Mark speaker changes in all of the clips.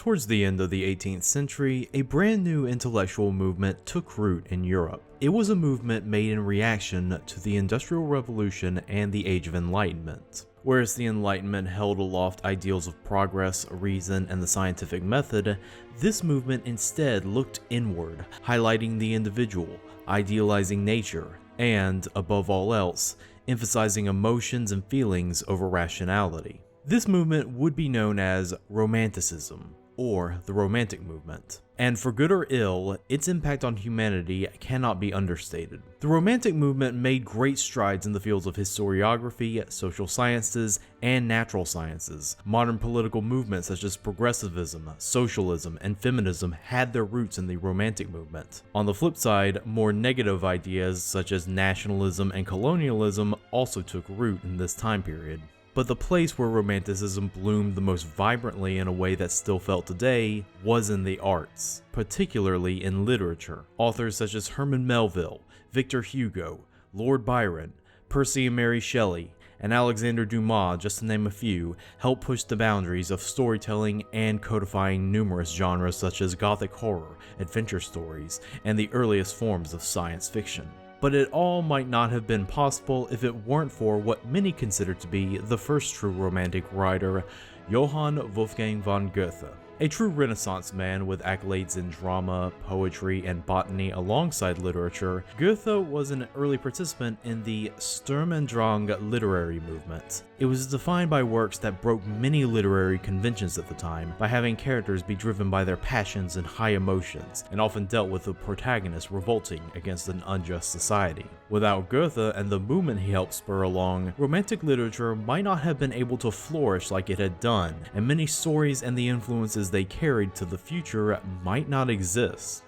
Speaker 1: Towards the end of the 18th century, a brand new intellectual movement took root in Europe. It was a movement made in reaction to the Industrial Revolution and the Age of Enlightenment. Whereas the Enlightenment held aloft ideals of progress, reason, and the scientific method, this movement instead looked inward, highlighting the individual, idealizing nature, and, above all else, emphasizing emotions and feelings over rationality. This movement would be known as Romanticism, or the Romantic movement. And for good or ill, its impact on humanity cannot be understated. The Romantic movement made great strides in the fields of historiography, social sciences, and natural sciences. Modern political movements such as progressivism, socialism, and feminism had their roots in the Romantic movement. On the flip side, more negative ideas such as nationalism and colonialism also took root in this time period. But the place where Romanticism bloomed the most vibrantly in a way that's still felt today was in the arts, particularly in literature. Authors such as Herman Melville, Victor Hugo, Lord Byron, Percy and Mary Shelley, and Alexander Dumas, just to name a few, helped push the boundaries of storytelling and codifying numerous genres such as Gothic horror, adventure stories, and the earliest forms of science fiction. But it all might not have been possible if it weren't for what many consider to be the first true Romantic writer, Johann Wolfgang von Goethe. A true Renaissance man with accolades in drama, poetry, and botany alongside literature, Goethe was an early participant in the Sturm und Drang literary movement. It was defined by works that broke many literary conventions at the time by having characters be driven by their passions and high emotions, and often dealt with the protagonist revolting against an unjust society. Without Goethe and the movement he helped spur along, Romantic literature might not have been able to flourish like it had done, and many stories and the influences they carried to the future might not exist.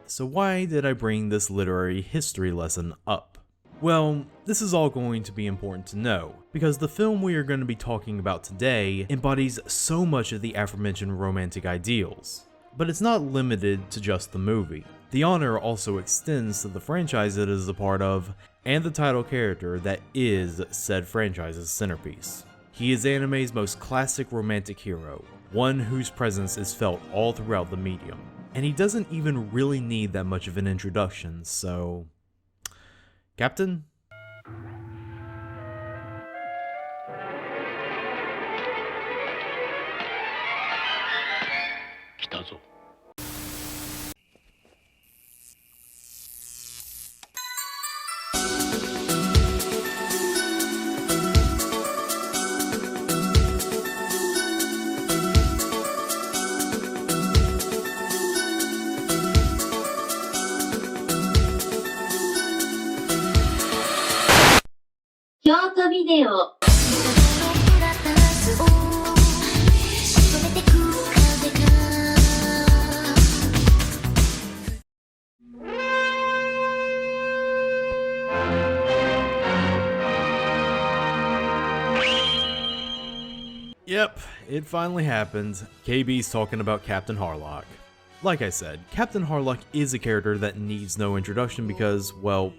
Speaker 1: So why did I bring this literary history lesson up? Well, this is all going to be important to know, because the film we are going to be talking about today embodies so much of the aforementioned romantic ideals. But it's not limited to just the movie. The honor also extends to the franchise it is a part of, and the title character that is said franchise's centerpiece. He is anime's most classic romantic hero, one whose presence is felt all throughout the medium. And he doesn't even really need that much of an introduction, so... Captain?
Speaker 2: KYOTO ビデオ
Speaker 1: Yep, it finally happened. KB's talking about Captain Harlock. Like I said, Captain Harlock is a character that needs no introduction because, well,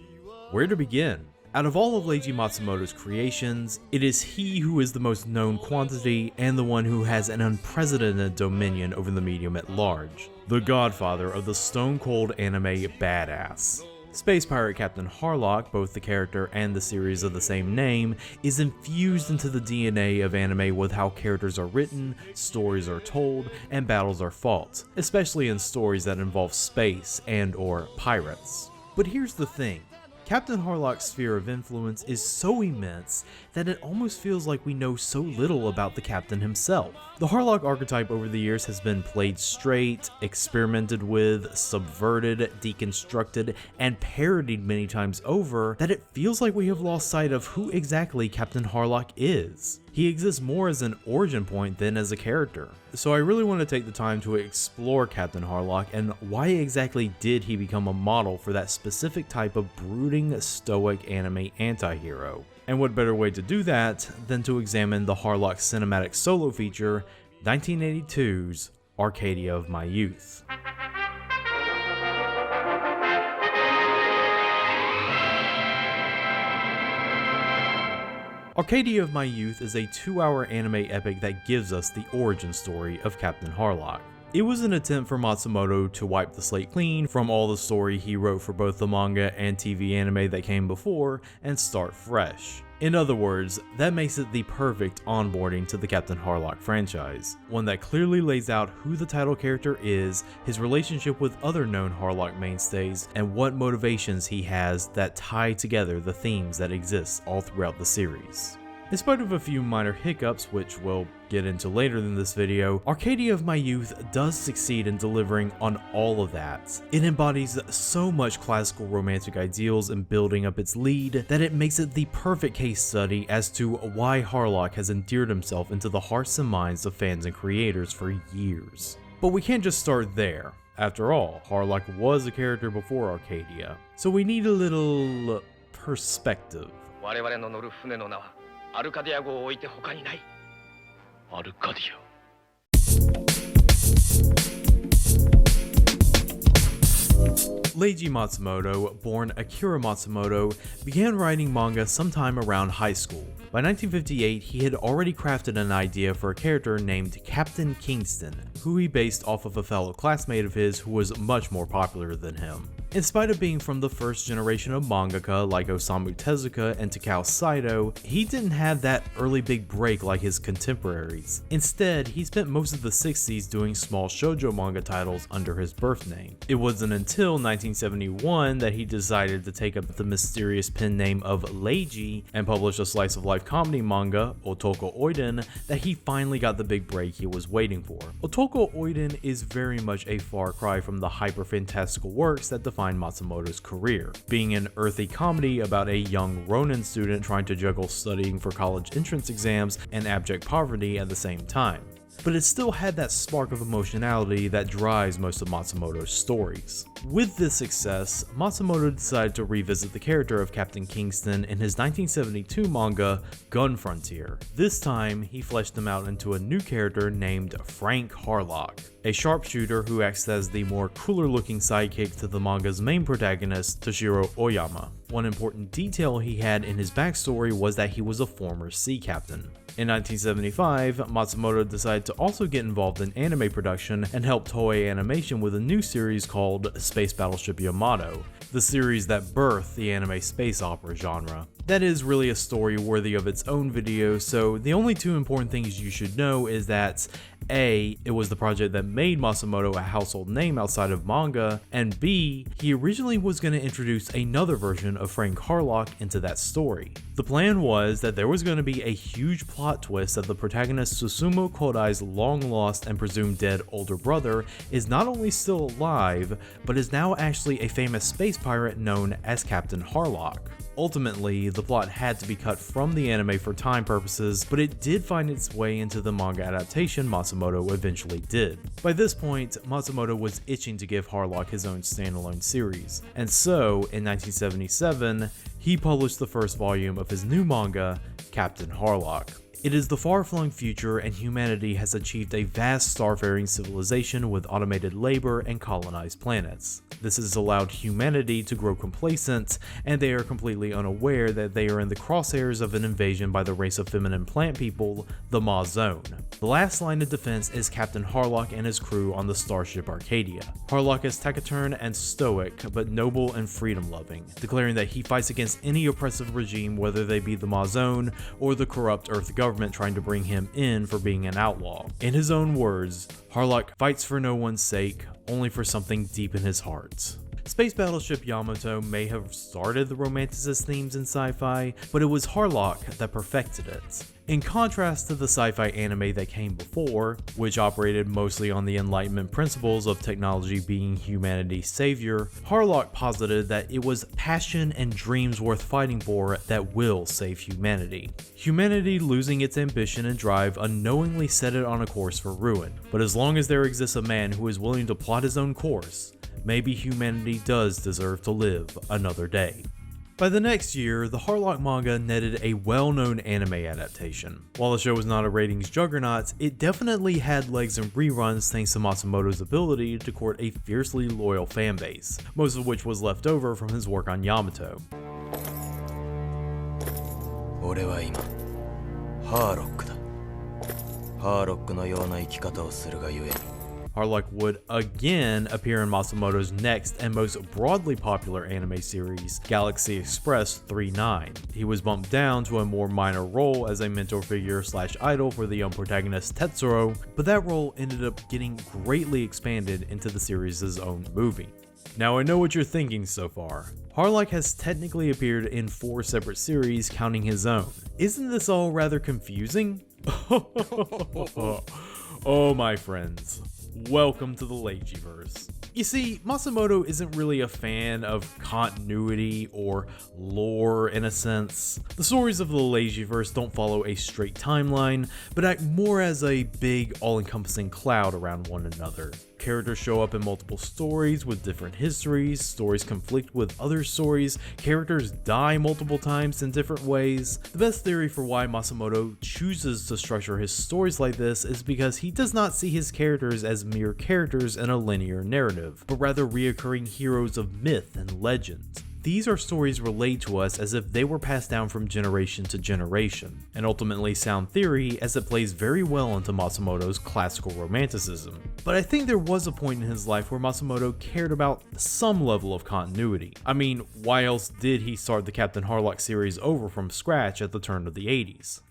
Speaker 1: where to begin? Out of all of Leiji Matsumoto's creations, it is he who is the most known quantity and the one who has an unprecedented dominion over the medium at large. The godfather of the stone-cold anime badass. Space Pirate Captain Harlock, both the character and the series of the same name, is infused into the DNA of anime with how characters are written, stories are told, and battles are fought, especially in stories that involve space and/or pirates. But here's the thing. Captain Harlock's sphere of influence is so immense that it almost feels like we know so little about the captain himself. The Harlock archetype over the years has been played straight, experimented with, subverted, deconstructed, and parodied many times over that it feels like we have lost sight of who exactly Captain Harlock is. He exists more as an origin point than as a character. So I really want to take the time to explore Captain Harlock and why exactly did he become a model for that specific type of brooding, stoic anime anti-hero. And what better way to do that than to examine the Harlock cinematic solo feature, 1982's Arcadia of My Youth. Arcadia of My Youth is a 2-hour anime epic that gives us the origin story of Captain Harlock. It was an attempt for Matsumoto to wipe the slate clean from all the story he wrote for both the manga and TV anime that came before and start fresh. In other words, that makes it the perfect onboarding to the Captain Harlock franchise, one that clearly lays out who the title character is, his relationship with other known Harlock mainstays, and what motivations he has that tie together the themes that exist all throughout the series. In spite of a few minor hiccups, which we'll get into later in this video, Arcadia of My Youth does succeed in delivering on all of that. It embodies so much classical romantic ideals in building up its lead that it makes it the perfect case study as to why Harlock has endeared himself into the hearts and minds of fans and creators for years. But we can't just start there. After all, Harlock was a character before Arcadia, so we need a little perspective.
Speaker 3: 我々の乗る船の名はアルカディア号を置いて他にない。アルカディア。
Speaker 1: Leiji Matsumoto, born Akira Matsumoto, began writing manga sometime around high school. By 1958, he had already crafted an idea for a character named Captain Kingston, who he based off of a fellow classmate of his who was much more popular than him. In spite of being from the first generation of mangaka like Osamu Tezuka and Takao Saito, he didn't have that early big break like his contemporaries. Instead, he spent most of the 60s doing small shoujo manga titles under his birth name. It wasn't until 1971 that he decided to take up the mysterious pen name of Leiji and publish a slice of life comedy manga, Otoko Oiden, that he finally got the big break he was waiting for. Otoko Oiden is very much a far cry from the hyper-fantastical works that define Matsumoto's career, being an earthy comedy about a young Ronin student trying to juggle studying for college entrance exams and abject poverty at the same time. But it still had that spark of emotionality that drives most of Matsumoto's stories. With this success, Matsumoto decided to revisit the character of Captain Kingston in his 1972 manga, Gun Frontier. This time, he fleshed him out into a new character named Frank Harlock, a sharpshooter who acts as the more cooler-looking sidekick to the manga's main protagonist, Toshiro Oyama. One important detail he had in his backstory was that he was a former sea captain. In 1975, Matsumoto decided to also get involved in anime production and helped Toei Animation with a new series called Space Battleship Yamato, the series that birthed the anime space opera genre. That is really a story worthy of its own video, so the only two important things you should know is that A, it was the project that made Matsumoto a household name outside of manga, and B, he originally was going to introduce another version of Frank Harlock into that story. The plan was that there was going to be a huge plot twist that the protagonist Susumu Kodai's long-lost and presumed dead older brother is not only still alive, but is now actually a famous space pirate known as Captain Harlock. Ultimately, the plot had to be cut from the anime for time purposes, but it did find its way into the manga adaptation Matsumoto eventually did. By this point, Matsumoto was itching to give Harlock his own standalone series, and so, in 1977, he published the first volume of his new manga, Captain Harlock. It is the far-flung future, and humanity has achieved a vast starfaring civilization with automated labor and colonized planets. This has allowed humanity to grow complacent, and they are completely unaware that they are in the crosshairs of an invasion by the race of feminine plant people, the Ma Zone. The last line of defense is Captain Harlock and his crew on the starship Arcadia. Harlock is taciturn and stoic, but noble and freedom-loving, declaring that he fights against any oppressive regime, whether they be the Ma Zone or the corrupt Earth government trying to bring him in for being an outlaw. In his own words, Harlock fights for no one's sake, only for something deep in his heart. Space Battleship Yamato may have started the romanticist themes in sci-fi, but it was Harlock that perfected it. In contrast to the sci-fi anime that came before, which operated mostly on the Enlightenment principles of technology being humanity's savior, Harlock posited that it was passion and dreams worth fighting for that will save humanity. Humanity losing its ambition and drive unknowingly set it on a course for ruin, but as long as there exists a man who is willing to plot his own course, maybe humanity does deserve to live another day. By the next year, the Harlock manga netted a well-known anime adaptation. While the show was not a ratings juggernaut, it definitely had legs in reruns thanks to Matsumoto's ability to court a fiercely loyal fanbase, most of which was left over from his work on Yamato.
Speaker 4: 俺は今ハーロックだ。ハーロックのような生き方をするがゆえに
Speaker 1: Harlock would again appear in Matsumoto's next and most broadly popular anime series, Galaxy Express 39. He was bumped down to a more minor role as a mentor figure / idol for the young protagonist Tetsuro, but that role ended up getting greatly expanded into the series' own movie. Now I know what you're thinking so far. Harlock has technically appeared in 4 separate series, counting his own. Isn't this all rather confusing? Oh my friends, welcome to the Leijiverse. You see, Matsumoto isn't really a fan of continuity or lore in a sense. The stories of the Leijiverse don't follow a straight timeline, but act more as a big, all-encompassing cloud around one another. Characters show up in multiple stories with different histories, stories conflict with other stories, characters die multiple times in different ways. The best theory for why Matsumoto chooses to structure his stories like this is because he does not see his characters as mere characters in a linear narrative, but rather reoccurring heroes of myth and legend. These are stories relayed to us as if they were passed down from generation to generation, an ultimately sound theory as it plays very well into Matsumoto's classical romanticism. But I think there was a point in his life where Matsumoto cared about some level of continuity. I mean, why else did he start the Captain Harlock series over from scratch at the turn of the 80s?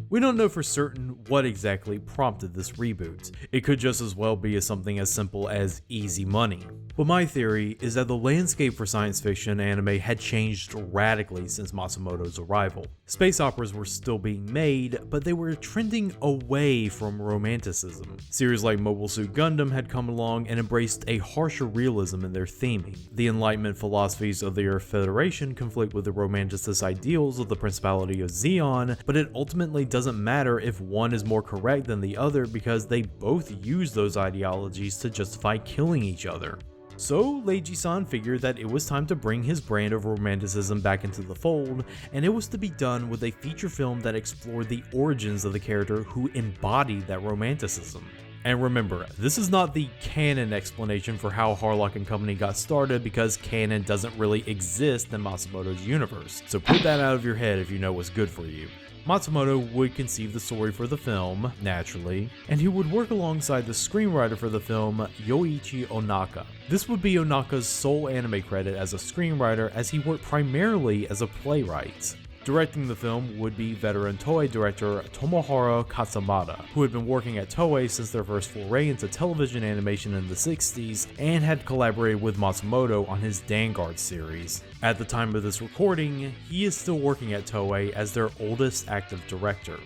Speaker 1: We don't know for certain what exactly prompted this reboot. It could just as well be something as simple as easy money. But my theory is that the landscape for science fiction anime had changed radically since Matsumoto's arrival. Space operas were still being made, but they were trending away from romanticism. Series like Mobile Suit Gundam had come along and embraced a harsher realism in their theming. The Enlightenment philosophies of the Earth Federation conflict with the romanticist ideals of the Principality of Zeon, but it ultimately doesn't matter if one is more correct than the other because they both use those ideologies to justify killing each other. So Leiji-san figured that it was time to bring his brand of romanticism back into the fold, and it was to be done with a feature film that explored the origins of the character who embodied that romanticism. And remember, this is not the canon explanation for how Harlock and company got started because canon doesn't really exist in Matsumoto's universe, so put that out of your head if you know what's good for you. Matsumoto would conceive the story for the film, naturally, and he would work alongside the screenwriter for the film, Yoichi Onaka. This would be Onaka's sole anime credit as a screenwriter, as he worked primarily as a playwright. Directing the film would be veteran Toei director Tomohiro Katsamada, who had been working at Toei since their first foray into television animation in the 60s and had collaborated with Matsumoto on his Vanguard series. At the time of this recording, he is still working at Toei as their oldest active director.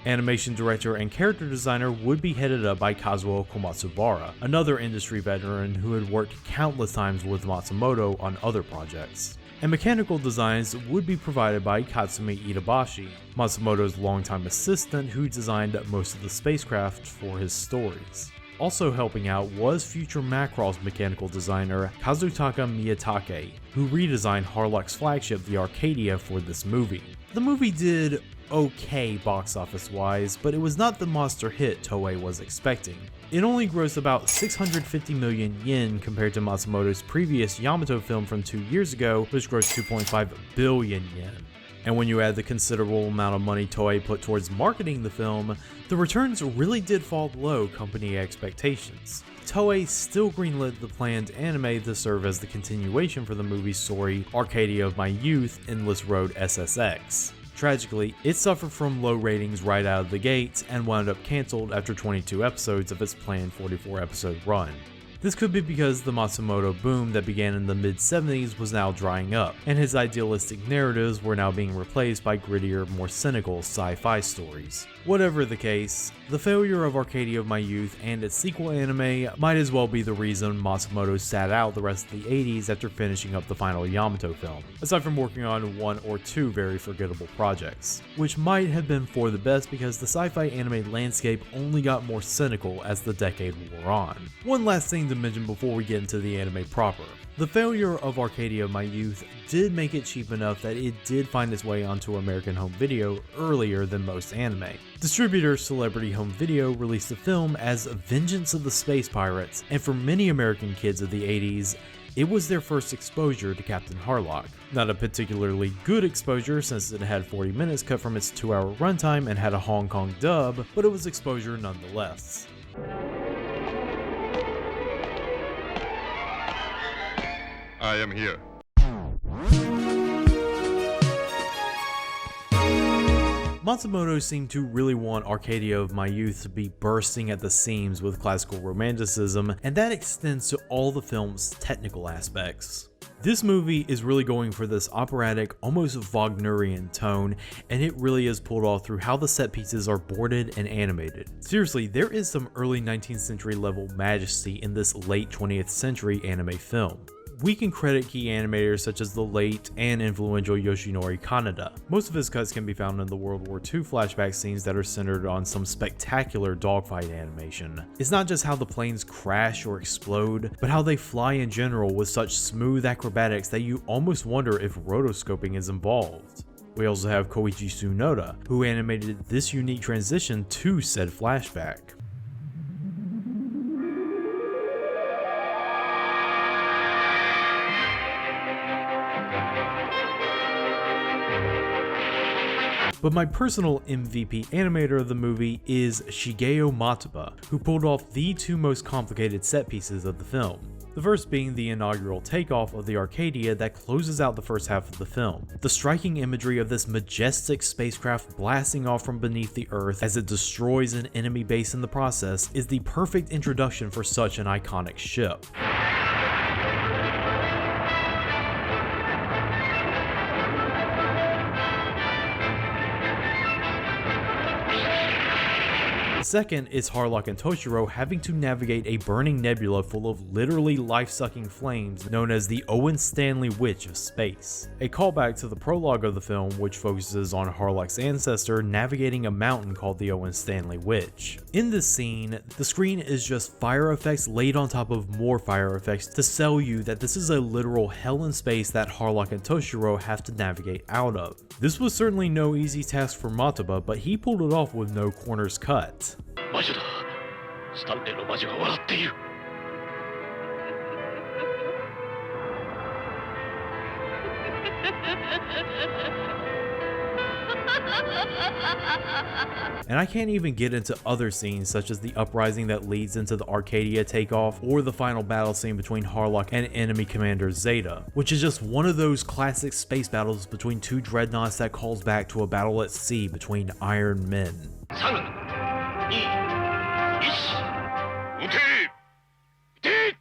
Speaker 1: Animation director and character designer would be headed up by Kazuo Komatsubara, another industry veteran who had worked countless times with Matsumoto on other projects. And mechanical designs would be provided by Katsumi Itabashi, Matsumoto's longtime assistant who designed most of the spacecraft for his stories. Also helping out was future Macross mechanical designer Kazutaka Miyatake, who redesigned Harlock's flagship, the Arcadia, for this movie. The movie did okay box office wise, but it was not the monster hit Toei was expecting. It only grossed about 650 million yen compared to Matsumoto's previous Yamato film from 2 years ago, which grossed 2.5 billion yen. And when you add the considerable amount of money Toei put towards marketing the film, the returns really did fall below company expectations. Toei still greenlit the planned anime to serve as the continuation for the movie's story, Arcadia of My Youth, Endless Road SSX. Tragically, it suffered from low ratings right out of the gate and wound up cancelled after 22 episodes of its planned 44-episode run. This could be because the Matsumoto boom that began in the mid-70s was now drying up, and his idealistic narratives were now being replaced by grittier, more cynical sci-fi stories. Whatever the case, the failure of Arcadia of My Youth and its sequel anime might as well be the reason Matsumoto sat out the rest of the 80s after finishing up the final Yamato film, aside from working on 1 or 2 very forgettable projects, which might have been for the best because the sci-fi anime landscape only got more cynical as the decade wore on. One last thing to mention before we get into the anime proper. The failure of Arcadia of My Youth did make it cheap enough that it did find its way onto American home video earlier than most anime. Distributor Celebrity Home Video released the film as Vengeance of the Space Pirates, and for many American kids of the 80s, It was their first exposure to Captain Harlock. Not a particularly good exposure since it had 40 minutes cut from its 2-hour runtime and had a Hong Kong dub, but it was exposure nonetheless.
Speaker 5: I am here.
Speaker 1: Matsumoto seemed to really want Arcadia of My Youth to be bursting at the seams with classical romanticism, and that extends to all the film's technical aspects. This movie is really going for this operatic, almost Wagnerian tone, and it really is pulled off through how the set pieces are boarded and animated. Seriously, there is some early 19th century level majesty in this late 20th century anime film. We can credit key animators such as the late and influential Yoshinori Kaneda. Most of his cuts can be found in the World War II flashback scenes that are centered on some spectacular dogfight animation. It's not just how the planes crash or explode, but how they fly in general with such smooth acrobatics that you almost wonder if rotoscoping is involved. We also have Koichi Tsunoda, who animated this unique transition to said flashback. But my personal MVP animator of the movie is Shigeo Matsuba, who pulled off the two most complicated set pieces of the film. The first being the inaugural takeoff of the Arcadia that closes out the first half of the film. The striking imagery of this majestic spacecraft blasting off from beneath the Earth as it destroys an enemy base in the process is the perfect introduction for such an iconic ship. Second is Harlock and Toshiro having to navigate a burning nebula full of literally life-sucking flames known as the Owen Stanley Witch of Space. A callback to the prologue of the film, which focuses on Harlock's ancestor navigating a mountain called the Owen Stanley Witch. In this scene, the screen is just fire effects laid on top of more fire effects to sell you that this is a literal hell in space that Harlock and Toshiro have to navigate out of. This was certainly no easy task for Matsuba, but he pulled it off with no corners cut.
Speaker 3: 魔女だ。スタンレーの魔女が笑っている。
Speaker 1: And I can't even get into other scenes such as the uprising that leads into the Arcadia takeoff or the final battle scene between Harlock and enemy commander Zeta, which is just one of those classic space battles between two dreadnoughts that calls back to a battle at sea between Iron Men.
Speaker 3: 3、2、1、撃て！撃て！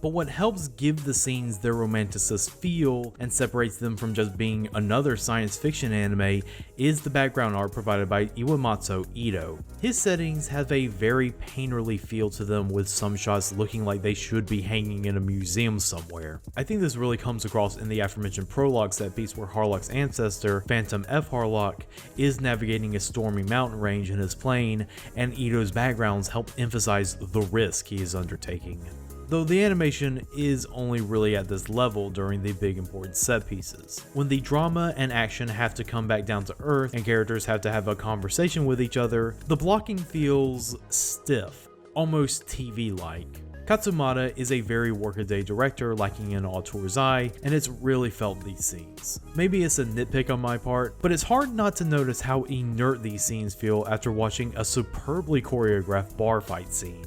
Speaker 1: But what helps give the scenes their romanticist feel and separates them from just being another science fiction anime is the background art provided by Iwamatsu Ito. His settings have a very painterly feel to them, with some shots looking like they should be hanging in a museum somewhere. I think this really comes across in the aforementioned prologue set piece where Harlock's ancestor, Phantom F. Harlock, is navigating a stormy mountain range in his plane, and Ito's backgrounds help emphasize the risk he is undertaking. Though the animation is only really at this level during the big important set pieces. When the drama and action have to come back down to earth and characters have to have a conversation with each other, the blocking feels stiff, almost TV-like. Katsumata is a very workaday director lacking an auteur's eye, and it's really felt these scenes. Maybe it's a nitpick on my part, but it's hard not to notice how inert these scenes feel after watching a superbly choreographed bar fight scene.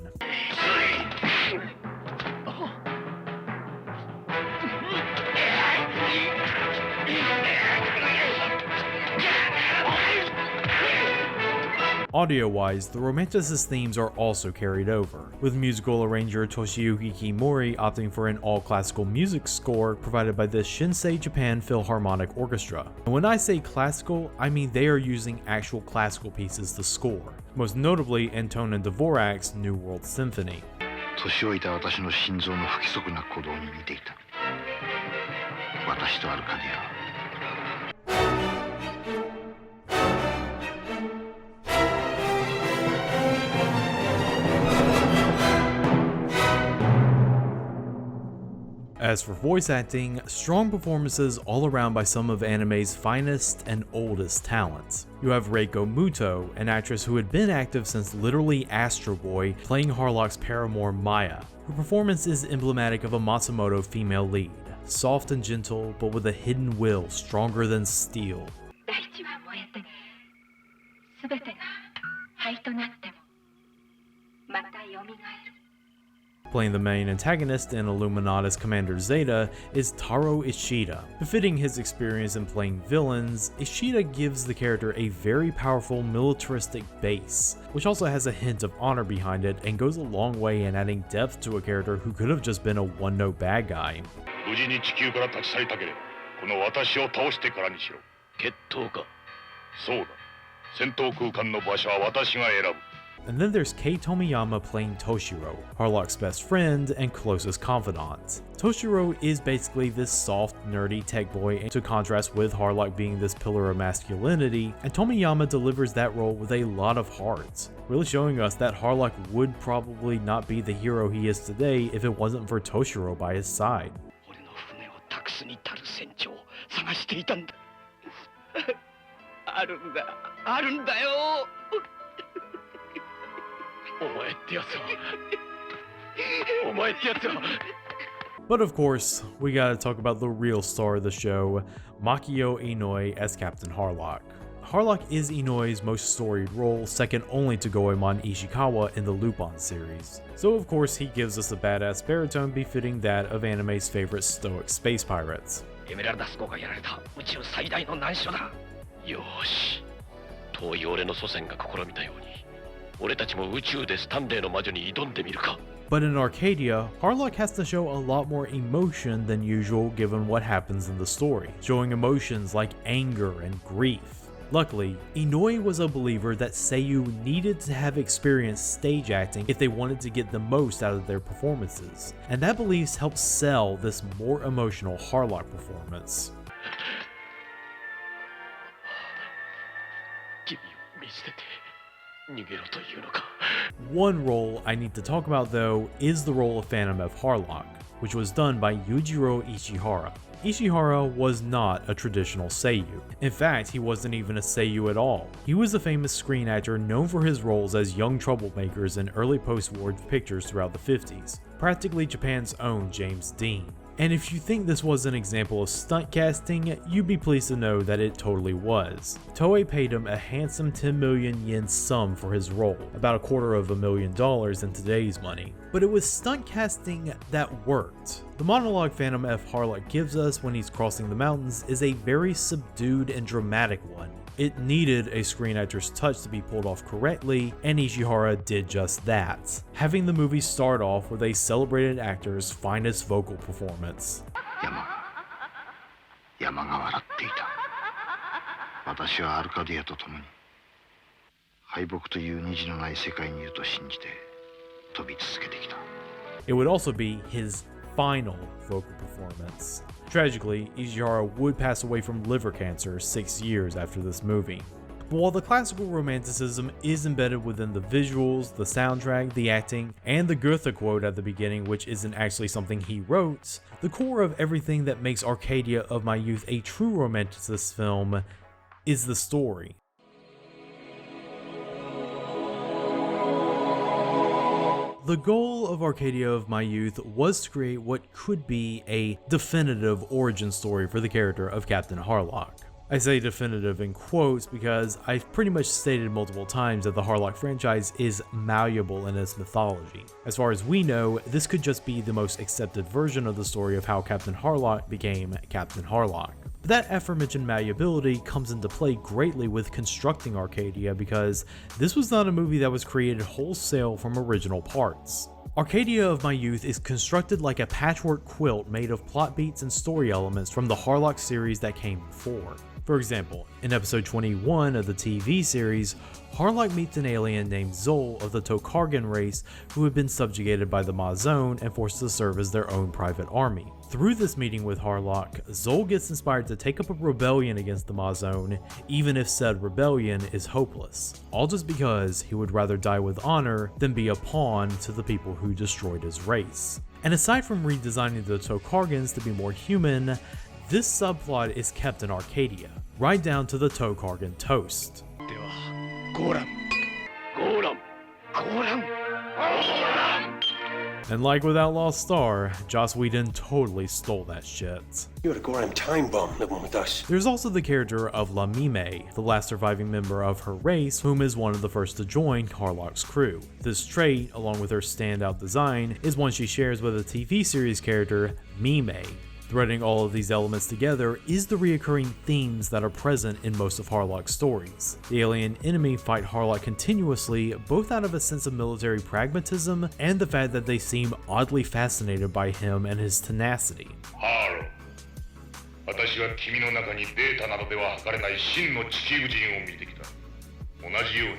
Speaker 1: Audio-wise, the Romanticist themes are also carried over, with musical arranger Toshiyuki Kimori opting for an all-classical music score provided by the Shinsei Japan Philharmonic Orchestra. And when I say classical, I mean they are using actual classical pieces to score, most notably Antonin Dvorak's New World Symphony.
Speaker 6: 年老いた私の心臓の不規則な鼓動に似ていた。私とアルカディア。
Speaker 1: As for voice acting, strong performances all around by some of anime's finest and oldest talents. You have Reiko Muto, an actress who had been active since literally Astro Boy, playing Harlock's paramour Maya. Her performance is emblematic of a Matsumoto female lead, soft and gentle, but with a hidden will stronger than steel.
Speaker 2: 大地は燃えて、すべてが灰となっても、また蘇る。
Speaker 1: Playing the main antagonist in Illuminati's Commander Zeta is Taro Ishida. Befitting his experience in playing villains, Ishida gives the character a very powerful militaristic base, which also has a hint of honor behind it and goes a long way in adding depth to a character who could have just been a one-note bad guy.
Speaker 5: 無事に地球から立ち去りたければこの私を倒してからにしろ。
Speaker 3: 決闘か。
Speaker 5: そうだ。戦闘空間の場所は私が選ぶ。
Speaker 1: And then there's Kei Tomiyama playing Toshiro, Harlock's best friend and closest confidant. Toshiro is basically this soft, nerdy tech boy to contrast with Harlock being this pillar of masculinity, and Tomiyama delivers that role with a lot of heart, really showing us that Harlock would probably not be the hero he is today if it wasn't for Toshiro by his side.
Speaker 3: 俺の船を託すに足る船長を探していたんだ。あるんだ、あるんだよ。お前ってやつは。お前ってやつは。
Speaker 1: But of course, we gotta talk about the real star of the show, Makio Inoue as Captain Harlock. Harlock is Inoue's most storied role, second only to Goemon Ishikawa in the Lupin series. So of course he gives us a badass baritone befitting that of anime's favorite stoic space pirates.
Speaker 3: エメラルダス号がやられた宇宙最大の難所だ。よーし。遠い俺の祖先が試みたように、俺たちも宇宙でスタンレーの魔女に挑んでみるか。
Speaker 1: But in Arcadia, Harlock has to show a lot more emotion than usual given what happens in the story, showing emotions like anger and grief. Luckily, Inoue was a believer that seiyuu needed to have experienced stage acting if they wanted to get the most out of their performances, and that belief helped sell this more emotional Harlock performance.
Speaker 3: 君を見捨てて逃げろというのか。
Speaker 1: One role I need to talk about though is the role of Phantom F. Harlock, which was done by Yujiro Ishihara. Ishihara was not a traditional seiyuu. In fact, he wasn't even a seiyuu at all. He was a famous screen actor known for his roles as young troublemakers in early post-war pictures throughout the 50s, practically Japan's own James Dean. And if you think this was an example of stunt casting, you'd be pleased to know that it totally was. Toei paid him a handsome 10 million yen sum for his role, about $250,000 in today's money. But it was stunt casting that worked. The monologue Phantom F. Harlock gives us when he's crossing the mountains is a very subdued and dramatic one. It needed a screen actor's touch to be pulled off correctly, and Ishihara did just that, having the movie start off with a celebrated actor's finest vocal performance.
Speaker 6: 山が笑っていた。私はアルカディアと共に敗北という虹のない世界にいると信じて飛び続けてきた。
Speaker 1: It would also be his final vocal performance. Tragically, Ishihara would pass away from liver cancer 6 years after this movie. But while the classical romanticism is embedded within the visuals, the soundtrack, the acting, and the Goethe quote at the beginning, which isn't actually something he wrote, the core of everything that makes Arcadia of My Youth a true romanticist film is the story. The goal of Arcadia of My Youth was to create what could be a definitive origin story for the character of Captain Harlock. I say definitive in quotes because I've pretty much stated multiple times that the Harlock franchise is malleable in its mythology. As far as we know, this could just be the most accepted version of the story of how Captain Harlock became Captain Harlock. But that aforementioned malleability comes into play greatly with constructing Arcadia because this was not a movie that was created wholesale from original parts. Arcadia of My Youth is constructed like a patchwork quilt made of plot beats and story elements from the Harlock series that came before. For example, in episode 21 of the TV series, Harlock meets an alien named Zol of the Tokargan race who had been subjugated by the Mazone and forced to serve as their own private army. Through this meeting with Harlock, Zol gets inspired to take up a rebellion against the Mazone, even if said rebellion is hopeless, all just because he would rather die with honor than be a pawn to the people who destroyed his race. And aside from redesigning the Tokargans to be more human, this subplot is kept in Arcadia, right down to the Tokargan toast.
Speaker 3: ではゴーラムゴーラムゴーラムゴーラム
Speaker 1: And like with Outlaw Star, Joss Whedon totally stole that shit.
Speaker 7: You had a Goram time bomb living with us.
Speaker 1: There's also the character of La Mime, the last surviving member of her race, whom is one of the first to join Harlock's crew. This trait, along with her standout design, is one she shares with a TV series character, Mime. Threading all of these elements together is the reoccurring themes that are present in most of Harlock's stories. The alien enemy fight Harlock continuously, both out of a sense of military pragmatism and the fact that they seem oddly fascinated by him and his tenacity.
Speaker 5: ハーロー、私は君の中にデータなどでは測れない真の地球人を見てきた。同じように、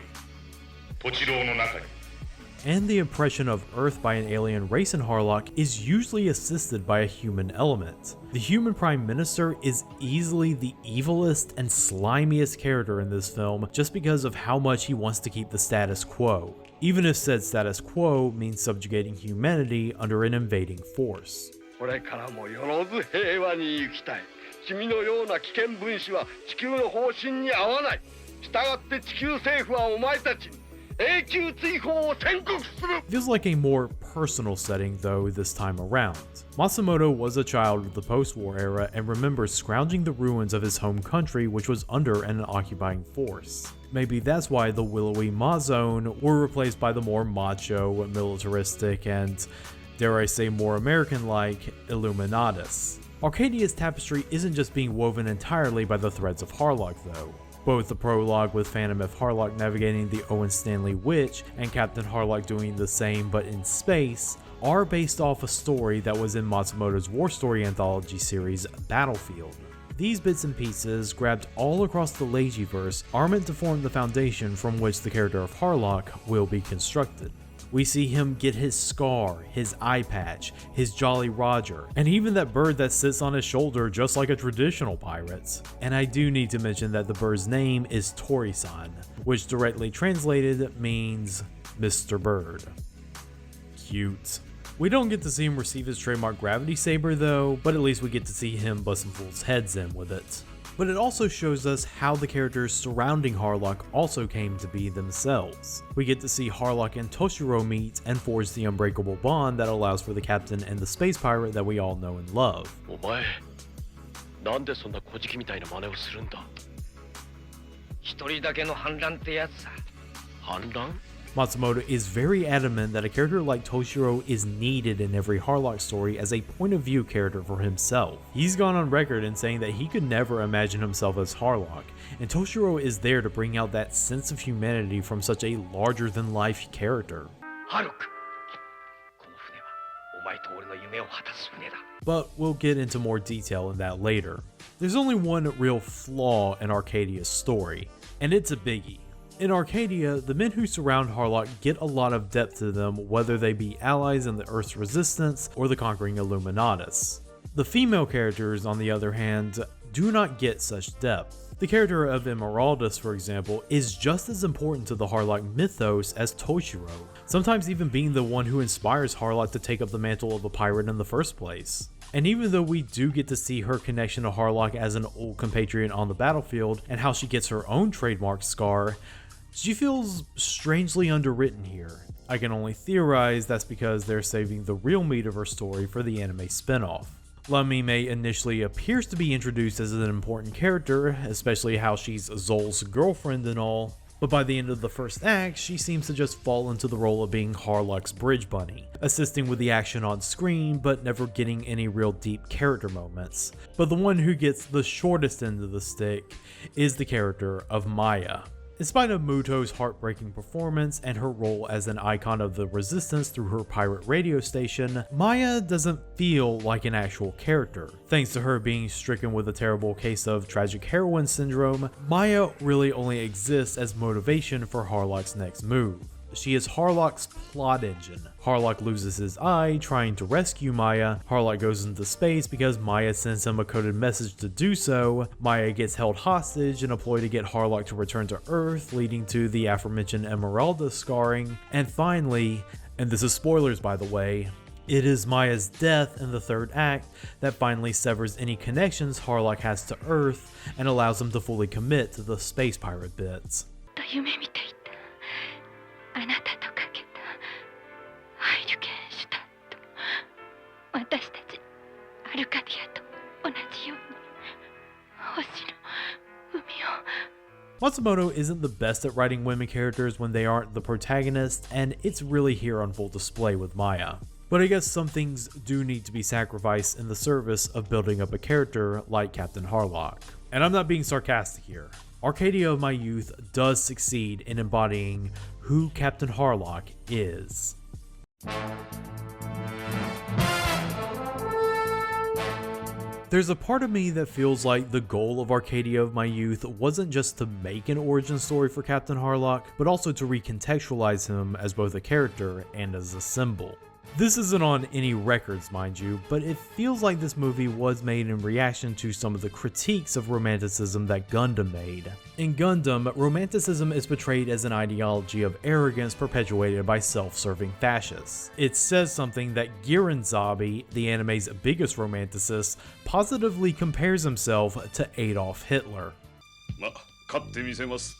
Speaker 5: 土地牢の中に。
Speaker 1: And the oppression of Earth by an alien race in Harlock is usually assisted by a human element. The human Prime Minister is easily the evilest and slimiest character in this film just because of how much he wants to keep the status quo, even if said status quo means subjugating humanity under an invading force.
Speaker 3: これからもよろず平和に生きたい。君のような危険分子は地球の方針に合わない。従って地球政府はお前たちに
Speaker 1: Feels like a more personal setting though this time around. Matsumoto was a child of the post-war era and remembers scrounging the ruins of his home country which was under an occupying force. Maybe that's why the willowy Ma-zone were replaced by the more macho, militaristic, and, dare I say, more American-like Illuminatus. Arcadia's tapestry isn't just being woven entirely by the threads of Harlock though. Both the prologue with Phantom F. Harlock navigating the Owen Stanley Witch and Captain Harlock doing the same but in space are based off a story that was in Matsumoto's war story anthology series Battlefield. These bits and pieces, grabbed all across the Leiji-verse, are meant to form the foundation from which the character of Harlock will be constructed. We see him get his scar, his eye patch, his Jolly Roger, and even that bird that sits on his shoulder just like a traditional pirate. And I do need to mention that the bird's name is Tori-san, which directly translated means Mr. Bird. Cute. We don't get to see him receive his trademark gravity saber though, but at least we get to see him bust some fools' heads in with it. But it also shows us how the characters surrounding Harlock also came to be themselves. We get to see Harlock and Toshiro meet and forge the unbreakable bond that allows for the captain and the space pirate that we all know and love.
Speaker 3: お前、なんでそんな小じみたいな真似をするんだ。一人だけの反乱ってやつさ。反乱？
Speaker 1: Matsumoto is very adamant that a character like Toshiro is needed in every Harlock story as a point of view character for himself. He's gone on record in saying that he could never imagine himself as Harlock, and Toshiro is there to bring out that sense of humanity from such a larger than life character.
Speaker 3: ハロック、この船はお前と俺の夢を果たす船だ。
Speaker 1: But we'll get into more detail in that later. There's only one real flaw in Arcadia's story, and it's a biggie. In Arcadia, the men who surround Harlock get a lot of depth to them, whether they be allies in the Earth's resistance or the conquering Illuminatus. The female characters, on the other hand, do not get such depth. The character of Emeraldus, for example, is just as important to the Harlock mythos as Toshiro, sometimes even being the one who inspires Harlock to take up the mantle of a pirate in the first place. And even though we do get to see her connection to Harlock as an old compatriot on the battlefield and how she gets her own trademark scar, she feels strangely underwritten here. I can only theorize that's because they're saving the real meat of her story for the anime spinoff. La Mime initially appears to be introduced as an important character, especially how she's Zol's girlfriend and all, but by the end of the first act, she seems to just fall into the role of being Harlock's bridge bunny, assisting with the action on screen but never getting any real deep character moments. But the one who gets the shortest end of the stick is the character of Maya. In spite of Muto's heartbreaking performance and her role as an icon of the resistance through her pirate radio station, Maya doesn't feel like an actual character. Thanks to her being stricken with a terrible case of tragic heroine syndrome, Maya really only exists as motivation for Harlock's next move. She is Harlock's plot engine. Harlock loses his eye trying to rescue Maya, Harlock goes into space because Maya sends him a coded message to do so, Maya gets held hostage in a ploy to get Harlock to return to Earth, leading to the aforementioned Emeralda scarring, and finally, and this is spoilers by the way, It is Maya's death in the third act that finally severs any connections Harlock has to Earth and allows him to fully commit to the space pirate bits.
Speaker 2: と夢見ていたあなたとかけたハイリュケンシュタット私たちアルカディアと同じように星の海を
Speaker 1: Matsumoto isn't the best at writing women characters when they aren't the protagonist, and it's really here on full display with Maya. But I guess some things do need to be sacrificed in the service of building up a character like Captain Harlock. And I'm not being sarcastic here. Arcadia of My Youth does succeed in embodying who Captain Harlock is. There's a part of me that feels like the goal of Arcadia of My Youth wasn't just to make an origin story for Captain Harlock, but also to recontextualize him as both a character and as a symbol. This isn't on any records, mind you, but it feels like this movie was made in reaction to some of the critiques of Romanticism that Gundam made. In Gundam, Romanticism is portrayed as an ideology of arrogance perpetuated by self-serving fascists. It says something that Giran Zabi, the anime's biggest romanticist, positively compares himself to Adolf Hitler.
Speaker 8: ま、勝ってみせます。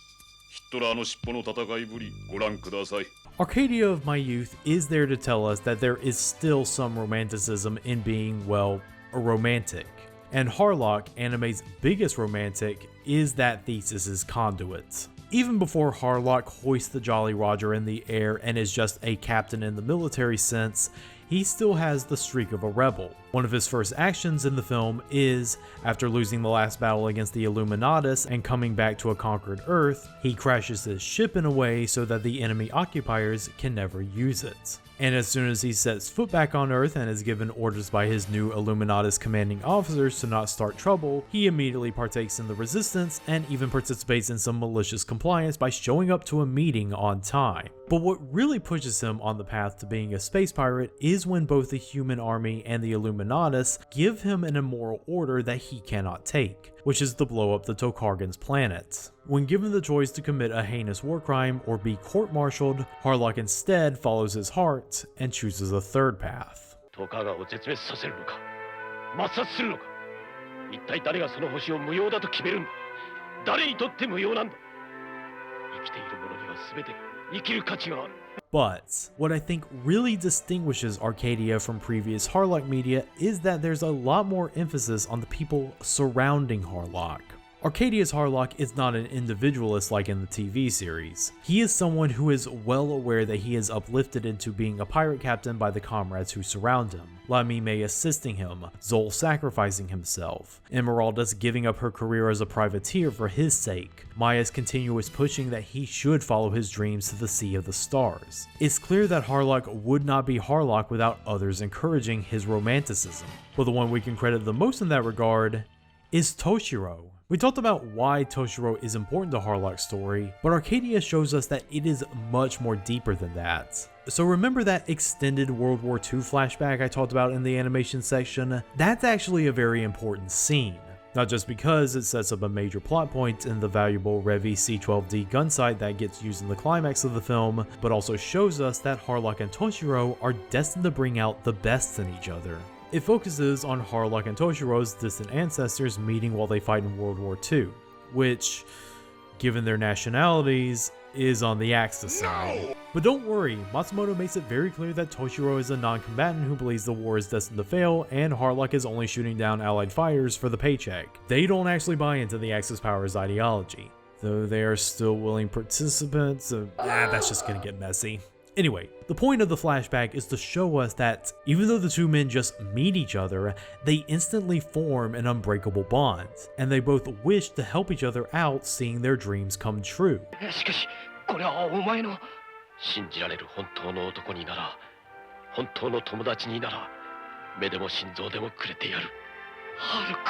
Speaker 8: ヒットラーの尻尾の戦いぶり、ご覧ください。
Speaker 1: Arcadia of My Youth is there to tell us that there is still some romanticism in being, well, a romantic. And Harlock, anime's biggest romantic, is that thesis' conduit. Even before Harlock hoists the Jolly Roger in the air and is just a captain in the military sense, he still has the streak of a rebel. One of his first actions in the film is, after losing the last battle against the Illuminatus and coming back to a conquered Earth, he crashes his ship in a way so that the enemy occupiers can never use it. And as soon as he sets foot back on Earth and is given orders by his new Illuminatus commanding officers to not start trouble, he immediately partakes in the resistance and even participates in some malicious compliance by showing up to a meeting on time. But what really pushes him on the path to being a space pirate is when both the human army and the Illuminatus give him an immoral order that he cannot take, which is to blow up the Tokargan's planet. When given the choice to commit a heinous war crime or be court-martialed, Harlock instead follows his heart and chooses a third path.
Speaker 3: トカガを絶滅させるのか抹殺するのか一体誰がその星を無用だと決めるんだ誰にとって無用なんだ生きている者には全て生きる価値がある
Speaker 1: But what I think really distinguishes Arcadia from previous Harlock media is that there's a lot more emphasis on the people surrounding Harlock. Arcadia's Harlock is not an individualist like in the TV series. He is someone who is well aware that he is uplifted into being a pirate captain by the comrades who surround him. Lamime assisting him, Zol sacrificing himself, Emeraldus giving up her career as a privateer for his sake, Maya's continuous pushing that he should follow his dreams to the Sea of the Stars. It's clear that Harlock would not be Harlock without others encouraging his romanticism. But the one we can credit the most in that regard is Toshiro. We talked about why Toshiro is important to Harlock's story, but Arcadia shows us that it is much more deeper than that. So remember that extended World War II flashback I talked about in the animation section? That's actually a very important scene. Not just because it sets up a major plot point in the valuable Revi C-12D gun sight that gets used in the climax of the film, but also shows us that Harlock and Toshiro are destined to bring out the best in each other. It focuses on Harlock and Toshiro's distant ancestors meeting while they fight in World War II, which, given their nationalities, is on the Axis side. But don't worry, Matsumoto makes it very clear that Toshiro is a non-combatant who believes the war is destined to fail, and Harlock is only shooting down allied fighters for the paycheck. They don't actually buy into the Axis powers ideology, though they are still willing participants. That's just gonna get messy. Anyway, the point of the flashback is to show us that even though the two men just meet each other, they instantly form an unbreakable bond, and they both wish to help each other out seeing their dreams come true.
Speaker 3: しかしこれはお前の信じられる本当の男になら本当の友達になら目でも心臓でもくれてやるハルク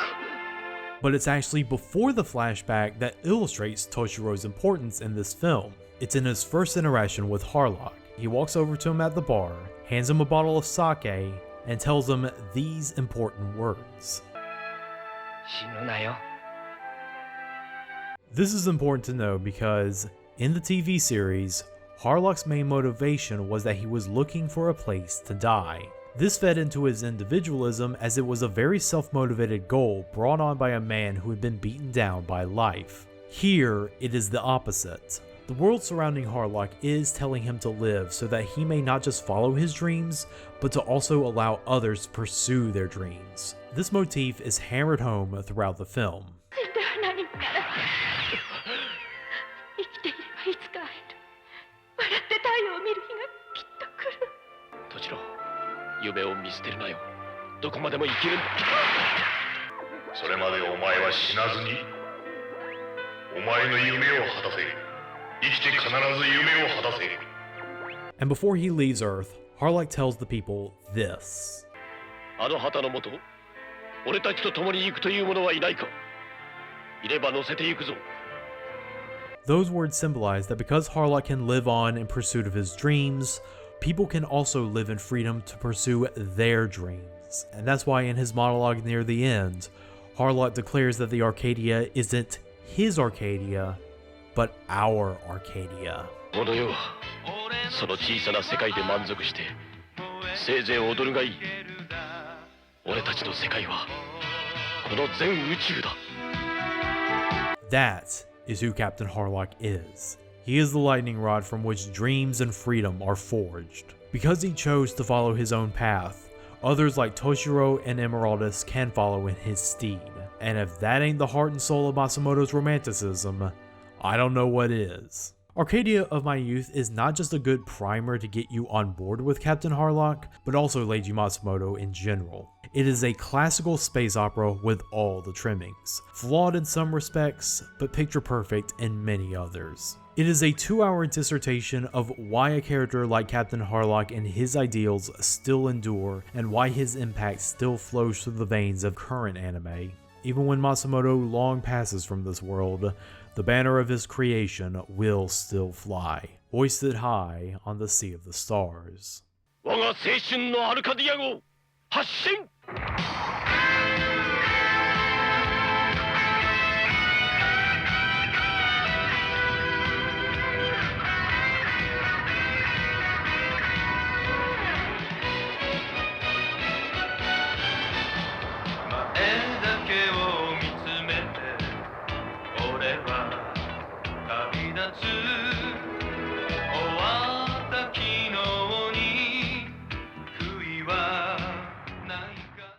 Speaker 1: But it's actually before the flashback that illustrates Toshiro's importance in this film. It's in his first interaction with Harlock. He walks over to him at the bar, hands him a bottle of sake, and tells him these important words.
Speaker 3: 死ぬなよ
Speaker 1: This is important to know because, in the TV series, Harlock's main motivation was that he was looking for a place to die. This fed into his individualism as it was a very self-motivated goal brought on by a man who had been beaten down by life. Here, it is the opposite. The world surrounding Harlock is telling him to live so that he may not just follow his dreams, but to also allow others to pursue their dreams. This motif is hammered home throughout the film.
Speaker 2: 死んでは何から生きていればいつか会える。笑って太陽を見る日がきっと来る。
Speaker 3: トチロ、夢を見捨てるなよ。どこまでも生きるんだ。
Speaker 5: それまでお前は死なずにお前の夢を果たせ。生きて必ず夢を果たせ。
Speaker 1: And before he leaves Earth, Harlock tells the people this.
Speaker 3: あの旗のもと、俺たちと共に行くという者はいないか。いれば乗せて行くぞ。
Speaker 1: Those words symbolize that because Harlock can live on in pursuit of his dreams, people can also live in freedom to pursue their dreams. And that's why in his monologue near the end, Harlock declares that the Arcadia isn't his Arcadia, but our Arcadia.
Speaker 3: この世はその小さな世界で満足してせいぜい踊るがいい。俺たちの世界はこの全宇宙だ。
Speaker 1: That is who Captain Harlock is. He is the lightning rod from which dreams and freedom are forged. Because he chose to follow his own path, others like Toshiro and Emeraldus can follow in his steed. And if that ain't the heart and soul of Matsumoto's Romanticism, I don't know what is. Arcadia of My Youth is not just a good primer to get you on board with Captain Harlock, but also Leiji Matsumoto in general. It is a classical space opera with all the trimmings, flawed in some respects, but picture perfect in many others. It is a 2-hour dissertation of why a character like Captain Harlock and his ideals still endure, and why his impact still flows through the veins of current anime. Even when Matsumoto long passes from this world, the banner of his creation will still fly, hoisted high on the sea of the stars.
Speaker 3: 我が青春のアルカディア号発進。